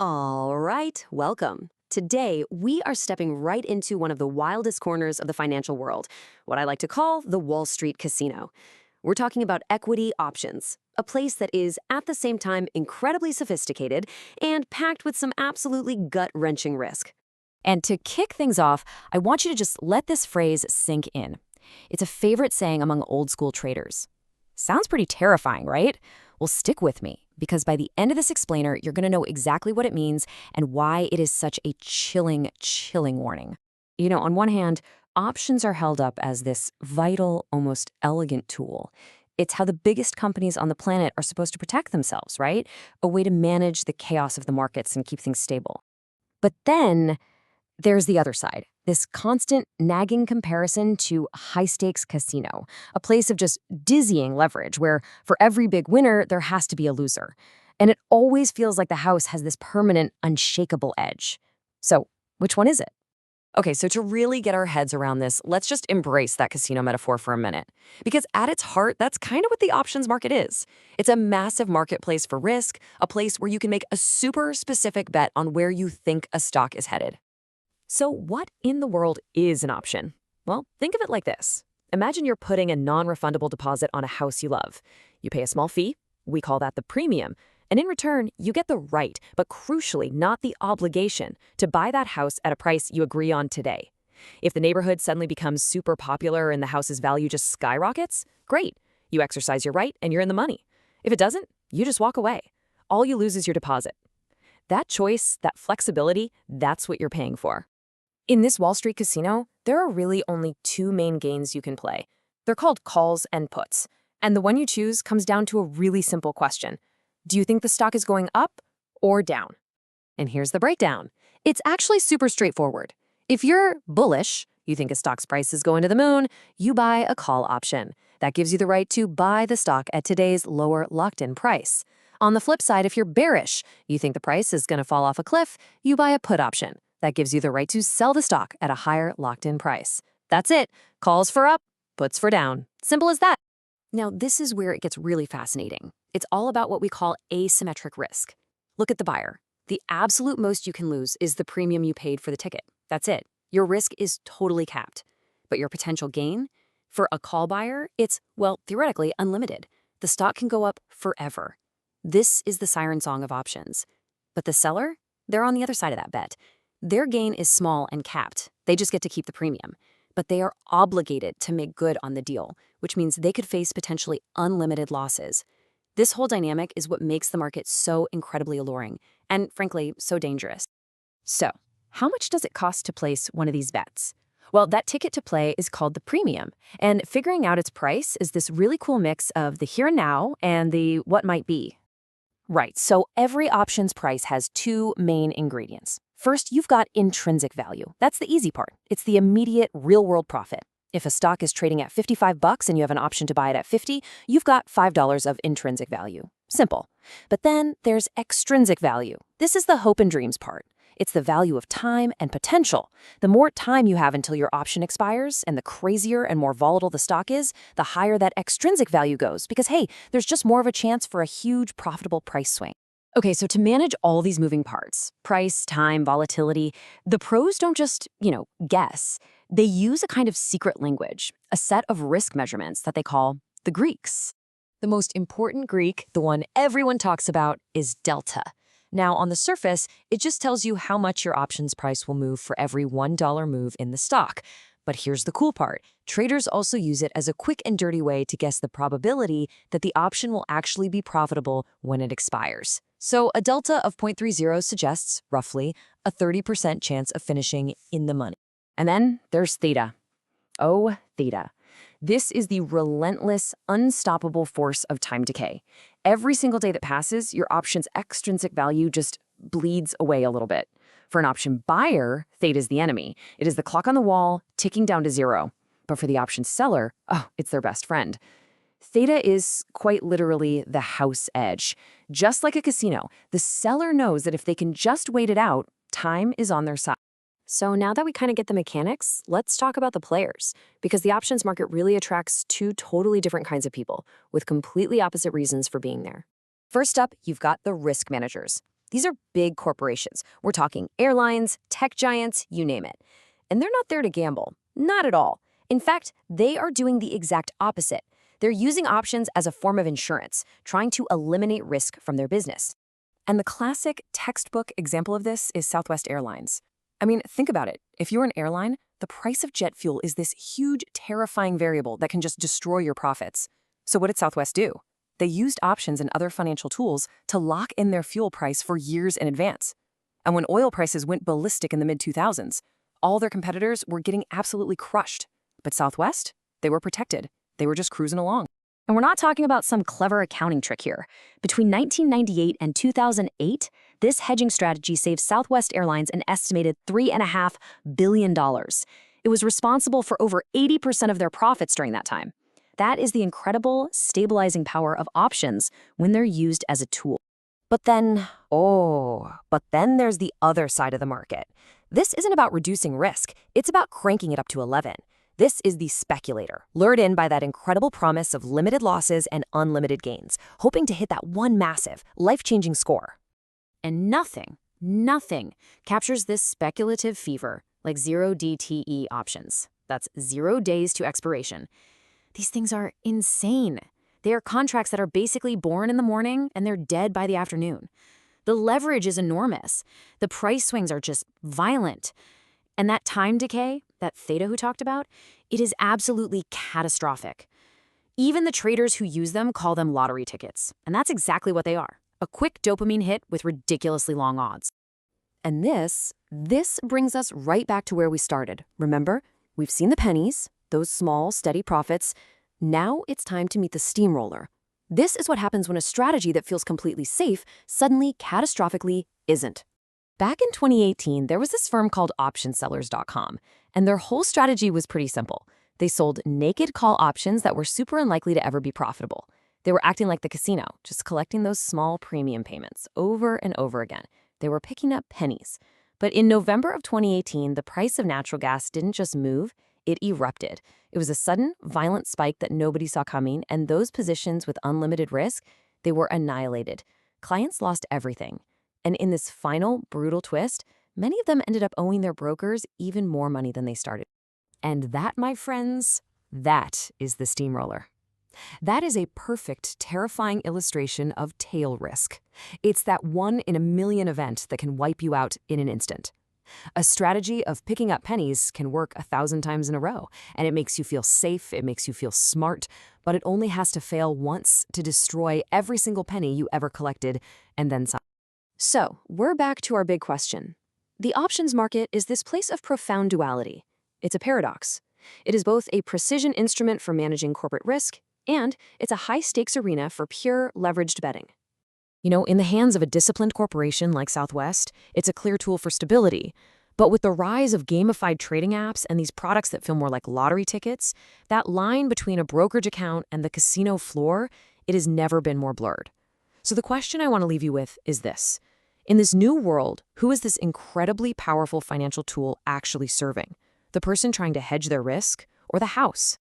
All right, welcome. Today, we are stepping right into one of the wildest corners of the financial world, what I like to call the Wall Street casino. We're talking about equity options, a place that is, at the same time, incredibly sophisticated and packed with some absolutely gut-wrenching risk. And to kick things off, I want you to just let this phrase sink in. It's a favorite saying among old school traders. Sounds pretty terrifying, right? Well, stick with me, because by the end of this explainer, you're going to know exactly what it means and why it is such a chilling, chilling warning. On one hand, options are held up as this vital, almost elegant tool. It's how the biggest companies on the planet are supposed to protect themselves, right? A way to manage the chaos of the markets and keep things stable. But then there's the other side, this constant nagging comparison to high-stakes casino, a place of just dizzying leverage where for every big winner, there has to be a loser. And it always feels like the house has this permanent, unshakable edge. So, which one is it? Okay, so to really get our heads around this, let's just embrace that casino metaphor for a minute. Because at its heart, that's kind of what the options market is. It's a massive marketplace for risk, a place where you can make a super specific bet on where you think a stock is headed. So what in the world is an option? Well, think of it like this. Imagine you're putting a non-refundable deposit on a house you love. You pay a small fee, we call that the premium, and in return, you get the right, but crucially not the obligation, to buy that house at a price you agree on today. If the neighborhood suddenly becomes super popular and the house's value just skyrockets, great. You exercise your right and you're in the money. If it doesn't, you just walk away. All you lose is your deposit. That choice, that flexibility, that's what you're paying for. In this Wall Street casino, there are really only two main games you can play. They're called calls and puts. And the one you choose comes down to a really simple question. Do you think the stock is going up or down? And here's the breakdown. It's actually super straightforward. If you're bullish, you think a stock's price is going to the moon, you buy a call option. That gives you the right to buy the stock at today's lower locked-in price. On the flip side, if you're bearish, you think the price is going to fall off a cliff, you buy a put option. That gives you the right to sell the stock at a higher locked-in price. That's it. Calls for up, puts for down. Simple as that. Now, this is where it gets really fascinating. It's all about what we call asymmetric risk. Look at the buyer. The absolute most you can lose is the premium you paid for the ticket. That's it. Your risk is totally capped. But your potential gain? For a call buyer, it's, well, theoretically unlimited. The stock can go up forever. This is the siren song of options. But the seller? They're on the other side of that bet. Their gain is small and capped. They just get to keep the premium. But they are obligated to make good on the deal, which means they could face potentially unlimited losses. This whole dynamic is what makes the market so incredibly alluring and, frankly, so dangerous. So, how much does it cost to place one of these bets? Well, that ticket to play is called the premium, and figuring out its price is this really cool mix of the here and now and the what might be. Right, so every options price has two main ingredients. First, you've got intrinsic value. That's the easy part. It's the immediate real-world profit. If a stock is trading at $55 and you have an option to buy it at $50, you've got $5 of intrinsic value. Simple. But then there's extrinsic value. This is the hope and dreams part. It's the value of time and potential. The more time you have until your option expires and the crazier and more volatile the stock is, the higher that extrinsic value goes because, hey, there's just more of a chance for a huge profitable price swing. Okay, so to manage all these moving parts, price, time, volatility, the pros don't just, guess. They use a kind of secret language, a set of risk measurements that they call the Greeks. The most important Greek, the one everyone talks about, is delta. Now, on the surface, it just tells you how much your options price will move for every $1 move in the stock. But here's the cool part. Traders also use it as a quick and dirty way to guess the probability that the option will actually be profitable when it expires. So a delta of 0.30 suggests, roughly, a 30% chance of finishing in the money. And then there's theta. Oh, theta. This is the relentless, unstoppable force of time decay. Every single day that passes, your option's extrinsic value just bleeds away a little bit. For an option buyer, theta is the enemy. It is the clock on the wall, ticking down to zero. But for the option seller, it's their best friend. Theta is quite literally the house edge. Just like a casino, the seller knows that if they can just wait it out, time is on their side. So now that we kind of get the mechanics, let's talk about the players, because the options market really attracts two totally different kinds of people with completely opposite reasons for being there. First up, you've got the risk managers. These are big corporations. We're talking airlines, tech giants, you name it. And they're not there to gamble. Not at all. In fact, they are doing the exact opposite. They're using options as a form of insurance, trying to eliminate risk from their business. And the classic textbook example of this is Southwest Airlines. I mean, think about it. If you're an airline, the price of jet fuel is this huge, terrifying variable that can just destroy your profits. So what did Southwest do? They used options and other financial tools to lock in their fuel price for years in advance. And when oil prices went ballistic in the mid-2000s, all their competitors were getting absolutely crushed. But Southwest, they were protected. They were just cruising along. And we're not talking about some clever accounting trick here. Between 1998 and 2008, this hedging strategy saved Southwest Airlines an estimated $3.5 billion. It was responsible for over 80% of their profits during that time. That is the incredible stabilizing power of options when they're used as a tool. But then there's the other side of the market. This isn't about reducing risk. It's about cranking it up to 11. This is the speculator, lured in by that incredible promise of limited losses and unlimited gains, hoping to hit that one massive, life-changing score. And nothing captures this speculative fever like 0DTE options. That's 0 days to expiration. These things are insane. They are contracts that are basically born in the morning and they're dead by the afternoon. The leverage is enormous. The price swings are just violent. And that time decay, that theta who talked about, it is absolutely catastrophic. Even the traders who use them call them lottery tickets. And that's exactly what they are. A quick dopamine hit with ridiculously long odds. And this brings us right back to where we started. Remember, we've seen the pennies, those small, steady profits. Now it's time to meet the steamroller. This is what happens when a strategy that feels completely safe suddenly, catastrophically, isn't. Back in 2018, there was this firm called optionsellers.com, and their whole strategy was pretty simple. They sold naked call options that were super unlikely to ever be profitable. They were acting like the casino, just collecting those small premium payments over and over again. They were picking up pennies. But in November of 2018, the price of natural gas didn't just move, it erupted. It was a sudden, violent spike that nobody saw coming, and those positions with unlimited risk, they were annihilated. Clients lost everything. And in this final, brutal twist, many of them ended up owing their brokers even more money than they started. And that, my friends, that is the steamroller. That is a perfect, terrifying illustration of tail risk. It's that 1-in-a-million event that can wipe you out in an instant. A strategy of picking up pennies can work 1,000 times in a row, and it makes you feel safe, it makes you feel smart, but it only has to fail once to destroy every single penny you ever collected, and then some. So, we're back to our big question. The options market is this place of profound duality. It's a paradox. It is both a precision instrument for managing corporate risk, and it's a high-stakes arena for pure, leveraged betting. You know, in the hands of a disciplined corporation like Southwest, it's a clear tool for stability. But with the rise of gamified trading apps and these products that feel more like lottery tickets, that line between a brokerage account and the casino floor, it has never been more blurred. So the question I want to leave you with is this. In this new world, who is this incredibly powerful financial tool actually serving? The person trying to hedge their risk or the house